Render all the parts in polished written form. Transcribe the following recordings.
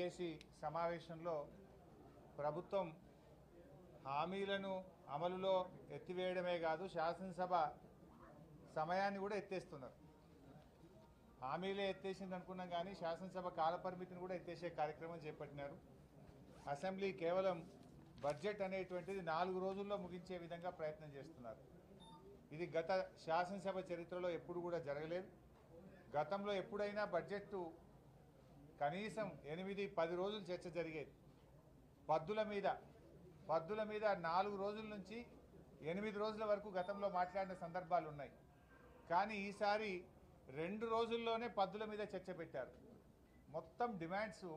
BAC సమావేశంలో ప్రభుత్వం హామీలను అమలులో ఎత్తివేయడమే కాదు శాసనసభ సమయాన్ని కూడా ఎత్తేస్తున్నారు. హామీలే ఎత్తేసింది అనుకున్నాం కానీ శాసనసభ కాలపరిమితిని కూడా ఎత్తేసే కార్యక్రమం చేపట్టినారు. అసెంబ్లీ కేవలం బడ్జెట్ అనేటువంటిది 4 రోజుల్లో ముగించే విధంగా ప్రయత్నం చేస్తున్నారు. ఇది గత శాసనసభ చరిత్రలో ఎప్పుడు కూడా జరగలేదు. గతంలో ఎప్పుడైనా బడ్జెట్ కనీసం 8-10 రోజులు చర్చ జరిగేది. పద్దుల మీద 4 రోజుల నుంచి 8 రోజుల వరకు గతంలో మాట్లాడిన సందర్భాలు ఉన్నాయి. కానీ ఈసారి 2 రోజుల్లోనే పద్దుల మీద చర్చ పెట్టారు. మొత్తం డిమాండ్స్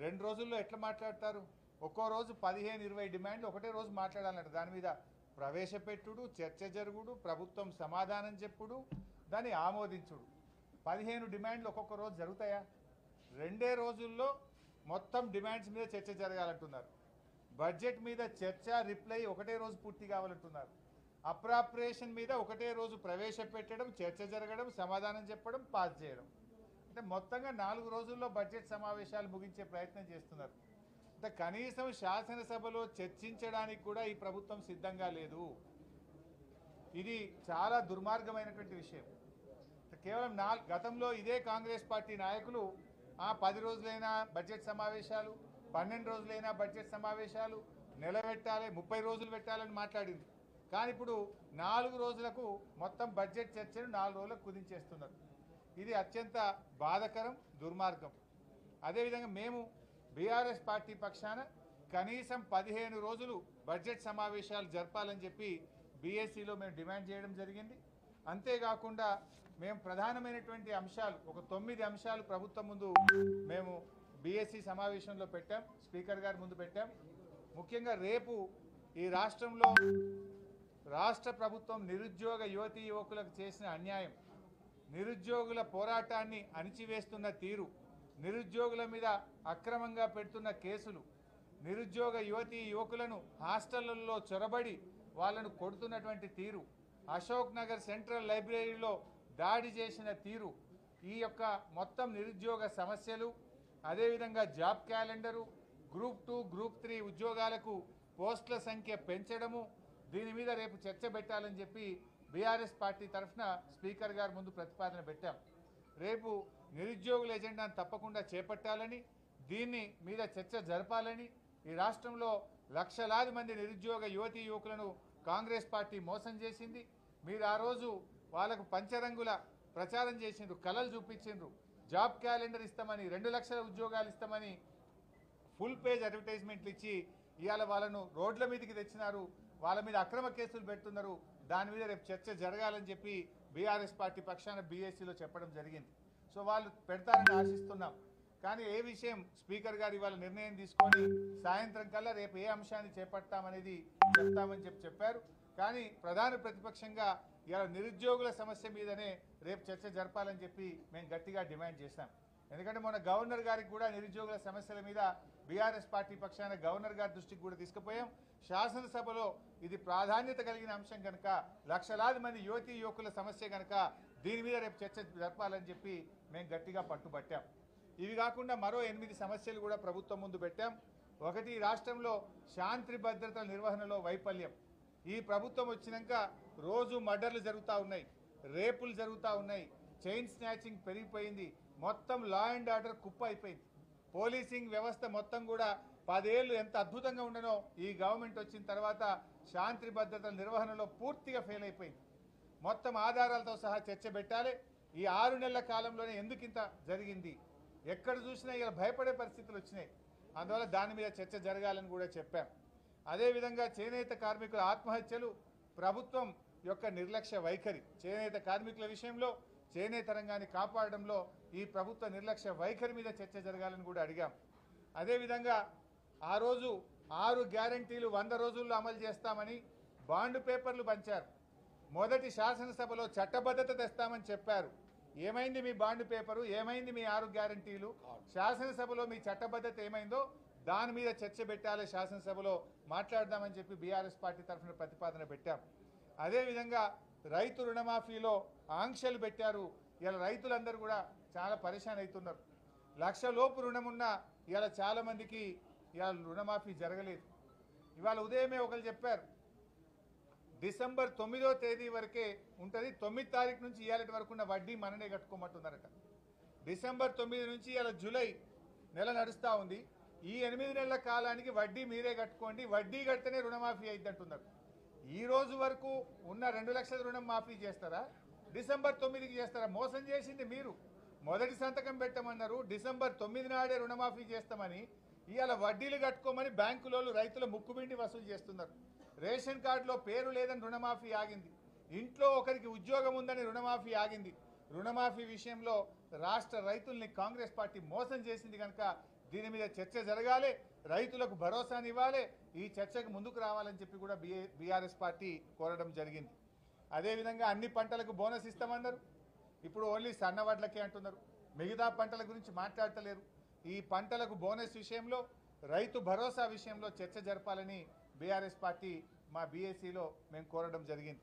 2 రోజుల్లో ఎట్లా మాట్లాడతారు? ఒక్కో రోజు 15-20 డిమాండ్లు ఒకటే రోజు మాట్లాడాలంట. దాని మీద ప్రవేశపెట్టుడు, చర్చ జరుగుడు, ప్రభుత్వం సమాధానం చెప్పుడు, దాన్ని ఆమోదించుడు. 15 డిమాండ్లు ఒక్కొక్క రోజు జరుగుతాయా? 2 రోజుల్లో మొత్తం డిమాండ్స్ మీద చర్చ జరగాలంటున్నారు. బడ్జెట్ మీద చర్చ, రిప్లై ఒకటే రోజు పూర్తి కావాలంటున్నారు. అప్రాప్రియేషన్ మీద ఒకటే రోజు ప్రవేశపెట్టడం, చర్చ జరగడం, సమాధానం చెప్పడం, పాస్ చేయడం. అంటే మొత్తంగా 4 రోజుల్లో బడ్జెట్ సమావేశాలు ముగించే ప్రయత్నం చేస్తున్నారు. అంటే కనీసం శాసనసభలో చర్చించడానికి కూడా ఈ ప్రభుత్వం సిద్ధంగా లేదు. ఇది చాలా దుర్మార్గమైనటువంటి విషయం. కేవలం గతంలో ఇదే కాంగ్రెస్ పార్టీ నాయకులు 10 రోజులైనా బడ్జెట్ సమావేశాలు, 12 రోజులైనా బడ్జెట్ సమావేశాలు, నెల పెట్టాలి, 30 రోజులు పెట్టాలని మాట్లాడింది. కానీ ఇప్పుడు 4 రోజులకు మొత్తం బడ్జెట్ చర్చను 4 రోజులకు కుదించేస్తున్నారు. ఇది అత్యంత బాధాకరం, దుర్మార్గం. అదేవిధంగా మేము బీఆర్ఎస్ పార్టీ పక్షాన కనీసం 15 రోజులు బడ్జెట్ సమావేశాలు జరపాలని చెప్పి బీఏసీలో మేము డిమాండ్ చేయడం జరిగింది. అంతేకాకుండా మేము ప్రధానమైనటువంటి అంశాలు ఒక 9 అంశాలు ప్రభుత్వం ముందు మేము బీఏసీ సమావేశంలో పెట్టాం, స్పీకర్ గారి ముందు పెట్టాం. ముఖ్యంగా రేపు ఈ రాష్ట్రంలో రాష్ట్ర ప్రభుత్వం నిరుద్యోగ యువతీ యువకులకు చేసిన అన్యాయం, నిరుద్యోగుల పోరాటాన్ని అణిచివేస్తున్న తీరు, నిరుద్యోగుల మీద అక్రమంగా పెడుతున్న కేసులు, నిరుద్యోగ యువతీ యువకులను హాస్టళ్లలో చొరబడి వాళ్ళను కొడుతున్నటువంటి తీరు, అశోక్ నగర్ సెంట్రల్ లైబ్రరీలో దాడి చేసిన తీరు, ఈ యొక్క మొత్తం నిరుద్యోగ సమస్యలు, అదేవిధంగా జాబ్ క్యాలెండరు, గ్రూప్ 2, గ్రూప్ 3 ఉద్యోగాలకు పోస్టుల సంఖ్య పెంచడము, దీని మీద రేపు చర్చ పెట్టాలని చెప్పి బీఆర్ఎస్ పార్టీ తరఫున స్పీకర్ గారి ముందు ప్రతిపాదన పెట్టాం. రేపు నిరుద్యోగుల ఎజెండాను తప్పకుండా చేపట్టాలని, దీన్ని మీద చర్చ జరపాలని, ఈ రాష్ట్రంలో లక్షలాది మంది నిరుద్యోగ యువతీ యువకులను కాంగ్రెస్ పార్టీ మోసం చేసింది. మీరు ఆ రోజు వాళ్ళకు పంచరంగుల ప్రచారం చేసిండ్రు, కలలు చూపించిండ్రు, జాబ్ క్యాలెండర్ ఇస్తామని, 2 లక్షల ఉద్యోగాలు ఇస్తామని ఫుల్ పేజ్ అడ్వర్టైజ్మెంట్లు ఇచ్చి ఇవాళ వాళ్ళను రోడ్ల మీదకి తెచ్చినారు, వాళ్ళ మీద అక్రమ కేసులు పెడుతున్నారు. దాని మీద రేపు చర్చ జరగాలని చెప్పి బీఆర్ఎస్ పార్టీ పక్షాన బీఏసీలో చెప్పడం జరిగింది. సో వాళ్ళు పెడతారని ఆశిస్తున్నాం. కానీ ఏ విషయం స్పీకర్ గారు ఇవాళ నిర్ణయం తీసుకొని సాయంత్రం కల్లా రేపు ఏ అంశాన్ని చేపడతామనేది చెప్తామని చెప్పారు. కానీ ప్రధాన ప్రతిపక్షంగా ఇలా నిరుద్యోగుల సమస్య మీదనే రేపు చర్చ జరపాలని చెప్పి మేము గట్టిగా డిమాండ్ చేశాం. ఎందుకంటే మొన్న గవర్నర్ గారికి కూడా నిరుద్యోగుల సమస్యల మీద బీఆర్ఎస్ పార్టీ పక్షాన గవర్నర్ గారి దృష్టికి కూడా తీసుకుపోయాం. శాసనసభలో ఇది ప్రాధాన్యత కలిగిన అంశం కనుక, లక్షలాది మంది యువతీ యువకుల సమస్య కనుక దీని మీద రేపు చర్చ జరపాలని చెప్పి మేము గట్టిగా పట్టుబట్టాం. ఇవి కాకుండా మరో 8 సమస్యలు కూడా ప్రభుత్వం ముందు పెట్టాం. ఒకటి, రాష్ట్రంలో శాంతి భద్రతల నిర్వహణలో వైఫల్యం. ఈ ప్రభుత్వం వచ్చినాక రోజు మర్డర్లు జరుగుతూ ఉన్నాయి, రేపులు జరుగుతూ ఉన్నాయి, చైన్ స్నాచింగ్ పెరిగిపోయింది, మొత్తం లా అండ్ ఆర్డర్ కుప్ప అయిపోయింది. పోలీసింగ్ వ్యవస్థ మొత్తం కూడా 10 ఏళ్ళు ఎంత అద్భుతంగా ఉండనో ఈ గవర్నమెంట్ వచ్చిన తర్వాత శాంతి భద్రతల నిర్వహణలో పూర్తిగా ఫెయిల్ అయిపోయింది. మొత్తం ఆధారాలతో సహా చర్చ పెట్టాలి. ఈ 6 నెలల కాలంలోనే ఎందుకు ఇంత జరిగింది, ఎక్కడ చూసినా ఇలా భయపడే పరిస్థితులు వచ్చినాయి. అందువల్ల దాని మీద చర్చ జరగాలని కూడా చెప్పాం. అదేవిధంగా చేనేత కార్మికుల ఆత్మహత్యలు, ప్రభుత్వం యొక్క నిర్లక్ష్య వైఖరి, చేనేత కార్మికుల విషయంలో చేనేత రంగాన్ని కాపాడడంలో ఈ ప్రభుత్వ నిర్లక్ష్య వైఖరి మీద చర్చ జరగాలని కూడా అడిగాం. అదేవిధంగా ఆ రోజు 6 గ్యారంటీలు 100 రోజుల్లో అమలు చేస్తామని బాండ్ పేపర్లు పంచారు. మొదటి శాసనసభలో చట్టబద్ధత తెస్తామని చెప్పారు. ఏమైంది మీ బాండ్ పేపరు, ఏమైంది మీ 6 గ్యారంటీలు? శాసనసభలో మీ చట్టబద్ధత ఏమైందో దాని మీద చర్చ పెట్టాలి, శాసనసభలో మాట్లాడదామని చెప్పి బీఆర్ఎస్ పార్టీ తరఫున ప్రతిపాదన పెట్టాం. అదేవిధంగా రైతు రుణమాఫీలో ఆంక్షలు పెట్టారు. ఇలా రైతులందరూ కూడా చాలా పరేషాన్ అవుతున్నారు. లక్ష లోపు రుణం ఉన్న ఇవాళ చాలామందికి ఇవాళ రుణమాఫీ జరగలేదు. ఇవాళ ఉదయమే ఒకరు చెప్పారు డిసెంబర్ 9వ తేదీ వరకే ఉంటుంది, 9 తారీఖు నుంచి ఇవాళ వరకు ఉన్న వడ్డీ మననే కట్టుకోమంటున్నారట. డిసెంబర్ 9 నుంచి ఇవాళ జూలై నెల నడుస్తూ ఉంది. ఈ 8 నెలల కాలానికి వడ్డీ మీరే కట్టుకోండి, వడ్డీ కడితేనే రుణమాఫీ అయింది అంటున్నారు. ఈ రోజు వరకు ఉన్న 2 లక్షల రుణం మాఫీ చేస్తారా, డిసెంబర్ 9కి చేస్తారా? మోసం చేసింది మీరు. మొదటి సంతకం పెట్టమన్నారు, డిసెంబర్ 9 నాడే రుణమాఫీ చేస్తామని ఇవాళ వడ్డీలు కట్టుకోమని బ్యాంకులో రైతుల ముక్కుబిండి వసూలు చేస్తున్నారు. రేషన్ కార్డులో పేరు లేదని రుణమాఫీ ఆగింది, ఇంట్లో ఒకరికి ఉద్యోగం ఉందని రుణమాఫీ ఆగింది. రుణమాఫీ విషయంలో రాష్ట్ర రైతుల్ని కాంగ్రెస్ పార్టీ మోసం చేసింది కనుక దీని మీద చర్చ జరగాలి, రైతులకు భరోసానివ్వాలి, ఈ చర్చకు ముందుకు రావాలని చెప్పి కూడా బీఆర్ఎస్ పార్టీ కోరడం జరిగింది. అదేవిధంగా అన్ని పంటలకు బోనస్ ఇస్తామన్నారు, ఇప్పుడు ఓన్లీ సన్నవడ్లకే అంటున్నారు, మిగతా పంటల గురించి మాట్లాడతలేరు. ఈ పంటలకు బోనస్ విషయంలో రైతు భరోసా విషయంలో చర్చ జరపాలని బీఆర్ఎస్ పార్టీ మా బీఏసీలో మేము కోరడం జరిగింది.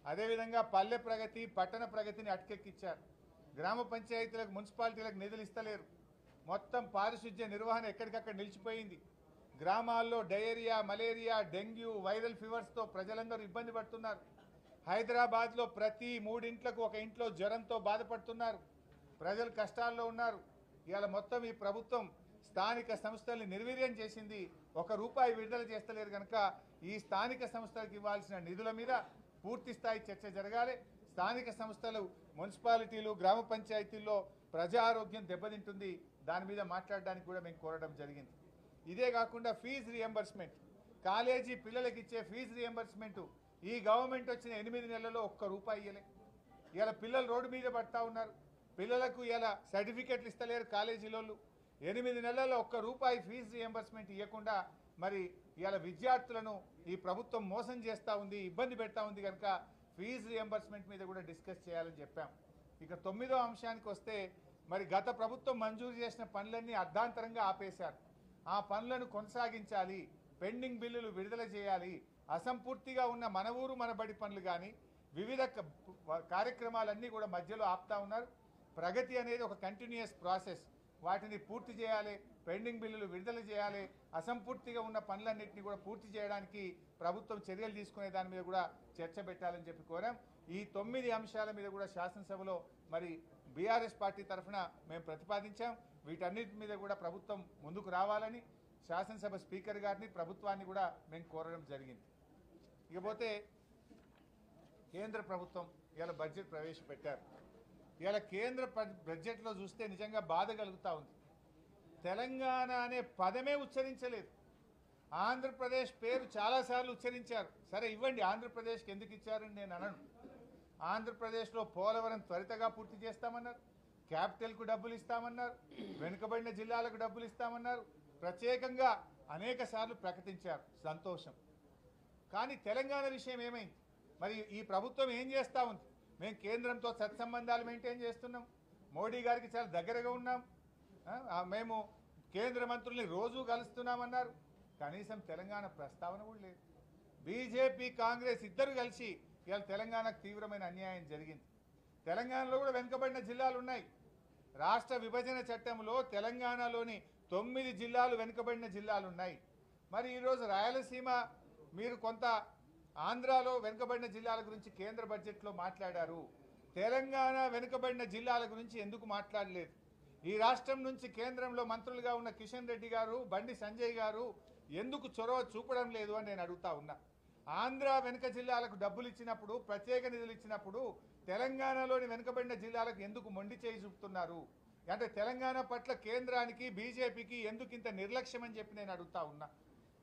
అదేవిధంగా పల్లె ప్రగతి పట్టణ ప్రగతిని అటకెక్కిచ్చారు. గ్రామ పంచాయతీలకు మున్సిపాలిటీలకు నిధులు ఇస్తలేరు, మొత్తం పారిశుధ్య నిర్వహణ ఎక్కడికక్కడ నిలిచిపోయింది. గ్రామాల్లో డయేరియా, మలేరియా, డెంగ్యూ, వైరల్ ఫీవర్స్తో ప్రజలందరూ ఇబ్బంది పడుతున్నారు. హైదరాబాద్లో ప్రతి 3 ఇంట్లకు ఒక ఇంట్లో జ్వరంతో బాధపడుతున్నారు, ప్రజలు కష్టాల్లో ఉన్నారు. ఇవాళ మొత్తం ఈ ప్రభుత్వం స్థానిక సంస్థల్ని నిర్వీర్యం చేసింది, ₹1 విడుదల చేస్తలేరు కనుక ఈ స్థానిక సంస్థలకు ఇవ్వాల్సిన నిధుల మీద పూర్తి స్థాయి చర్చ జరగాలి. స్థానిక సంస్థలు, మున్సిపాలిటీలు, గ్రామ పంచాయతీల్లో ప్రజా ఆరోగ్యం దెబ్బతింటుంది, దాని మీద మాట్లాడడానికి కూడా మేము కోరడం జరిగింది. ఇదే కాకుండా ఫీజు రియంబర్స్మెంట్, కాలేజీ పిల్లలకి ఇచ్చే ఫీజు రియంబర్స్మెంట్ ఈ గవర్నమెంట్ వచ్చిన 8 నెలల్లో ₹1 ఇవ్వలే. ఇలా పిల్లలు రోడ్డు మీద పడతా ఉన్నారు, పిల్లలకు ఇలా సర్టిఫికెట్లు ఇస్తలేరు కాలేజీలోళ్ళు. 8 నెలల్లో ₹1 ఫీజు రియంబర్స్మెంట్ ఇవ్వకుండా మరి ఇలా విద్యార్థులను ఈ ప్రభుత్వం మోసం చేస్తూ ఉంది, ఇబ్బంది పెడతా ఉంది కనుక ఫీజు రియంబర్స్మెంట్ మీద కూడా డిస్కస్ చేయాలని చెప్పాం. ఇక 9వ అంశానికి వస్తే మరి గత ప్రభుత్వం మంజూరు చేసిన పనులన్నీ అర్ధాంతరంగా ఆపేశారు, ఆ పనులను కొనసాగించాలి, పెండింగ్ బిల్లులు విడుదల చేయాలి, అసంపూర్తిగా ఉన్న మన ఊరు మన బడి పనులు కానీ వివిధ కార్యక్రమాలన్నీ కూడా మధ్యలో ఆపుతా ఉన్నారు. ప్రగతి అనేది ఒక కంటిన్యూయస్ ప్రాసెస్, వాటిని పూర్తి చేయాలి, పెండింగ్ బిల్లులు విడుదల చేయాలి, అసంపూర్తిగా ఉన్న పనులన్నింటినీ కూడా పూర్తి చేయడానికి ప్రభుత్వం చర్యలు తీసుకునే దాని మీద కూడా చర్చ పెట్టాలని చెప్పి కోరాం. ఈ 9 అంశాల మీద కూడా శాసనసభలో మరి బీఆర్ఎస్ పార్టీ తరఫున మేము ప్రతిపాదించాం. వీటన్నిటి మీద కూడా ప్రభుత్వం ముందుకు రావాలని శాసనసభ స్పీకర్ గారిని, ప్రభుత్వాన్ని కూడా మేము కోరడం జరిగింది. ఇకపోతే కేంద్ర ప్రభుత్వం ఇవాళ బడ్జెట్ ప్రవేశపెట్టారు. ఇవాళ కేంద్ర బడ్జెట్లో చూస్తే నిజంగా బాధ కలుగుతూ ఉంది. తెలంగాణ అనే పదమే ఉచ్చరించలేదు, ఆంధ్రప్రదేశ్ పేరు చాలాసార్లు ఉచ్చరించారు. సరే ఇవ్వండి, ఆంధ్రప్రదేశ్కి ఎందుకు ఇచ్చారని నేను అనను. ఆంధ్రప్రదేశ్లో పోలవరం త్వరితగా పూర్తి చేస్తామన్నారు, క్యాపిటల్కు డబ్బులు ఇస్తామన్నారు, వెనుకబడిన జిల్లాలకు డబ్బులు ఇస్తామన్నారు, ప్రత్యేకంగా అనేక సార్లు ప్రకటించారు, సంతోషం. కానీ తెలంగాణ విషయం ఏమైంది? మరి ఈ ప్రభుత్వం ఏం చేస్తూ ఉంది? మేము కేంద్రంతో సత్సంబంధాలు మెయింటైన్ చేస్తున్నాం, మోడీ గారికి చాలా దగ్గరగా ఉన్నాం, మేము కేంద్ర మంత్రుల్ని రోజూ కలుస్తున్నామన్నారు, కనీసం తెలంగాణ ప్రస్తావన కూడా లేదు. బీజేపీ కాంగ్రెస్ ఇద్దరు కలిసి ఇవాళ తెలంగాణకు తీవ్రమైన అన్యాయం జరిగింది. తెలంగాణలో కూడా వెనుకబడిన జిల్లాలు ఉన్నాయి. రాష్ట్ర విభజన చట్టంలో తెలంగాణలోని 9 జిల్లాలు వెనుకబడిన జిల్లాలు ఉన్నాయి. మరి ఈరోజు రాయలసీమ మీరు కొంత ఆంధ్రాలో వెనుకబడిన జిల్లాల గురించి కేంద్ర బడ్జెట్లో మాట్లాడారు, తెలంగాణ వెనుకబడిన జిల్లాల గురించి ఎందుకు మాట్లాడలేదు? ఈ రాష్ట్రం నుంచి కేంద్రంలో మంత్రులుగా ఉన్న కిషన్ రెడ్డి గారు, బండి సంజయ్ గారు ఎందుకు చొరవ చూపడం లేదు అని నేను అడుగుతా ఉన్నా. ఆంధ్ర వెనుక జిల్లాలకు డబ్బులు ఇచ్చినప్పుడు, ప్రత్యేక నిధులు ఇచ్చినప్పుడు తెలంగాణలోని వెనుకబడిన జిల్లాలకు ఎందుకు మొండి చేయి చూపుతున్నారు? అంటే తెలంగాణ పట్ల కేంద్రానికి, బీజేపీకి ఎందుకు ఇంత నిర్లక్ష్యం అని చెప్పి నేను అడుగుతా ఉన్నా.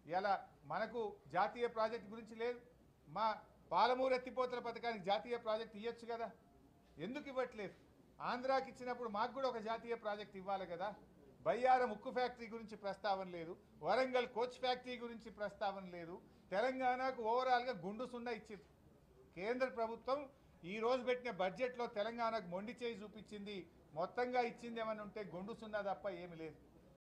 ఇలా మనకు జాతీయ ప్రాజెక్టు గురించి లేదు, మా పాలమూరు ఎత్తిపోతల పథకానికి జాతీయ ప్రాజెక్టు ఇవ్వచ్చు కదా, ఎందుకు ఇవ్వట్లేదు? ఆంధ్రాకి ఇచ్చినప్పుడు మాకు కూడా ఒక జాతీయ ప్రాజెక్ట్ ఇవ్వాలి కదా. బయ్యారం ఉక్కు ఫ్యాక్టరీ గురించి ప్రస్తావన లేదు, వరంగల్ కోచ్ ఫ్యాక్టరీ గురించి ప్రస్తావన లేదు, తెలంగాణకు ఓవరాల్గా గుండు సున్నా ఇచ్చింది. కేంద్ర ప్రభుత్వం ఈ రోజు పెట్టిన బడ్జెట్లో తెలంగాణకు మొండి చేయి చూపించింది, మొత్తంగా ఇచ్చింది ఏమని ఉంటే గుండు సున్నా తప్ప ఏమి లేదు.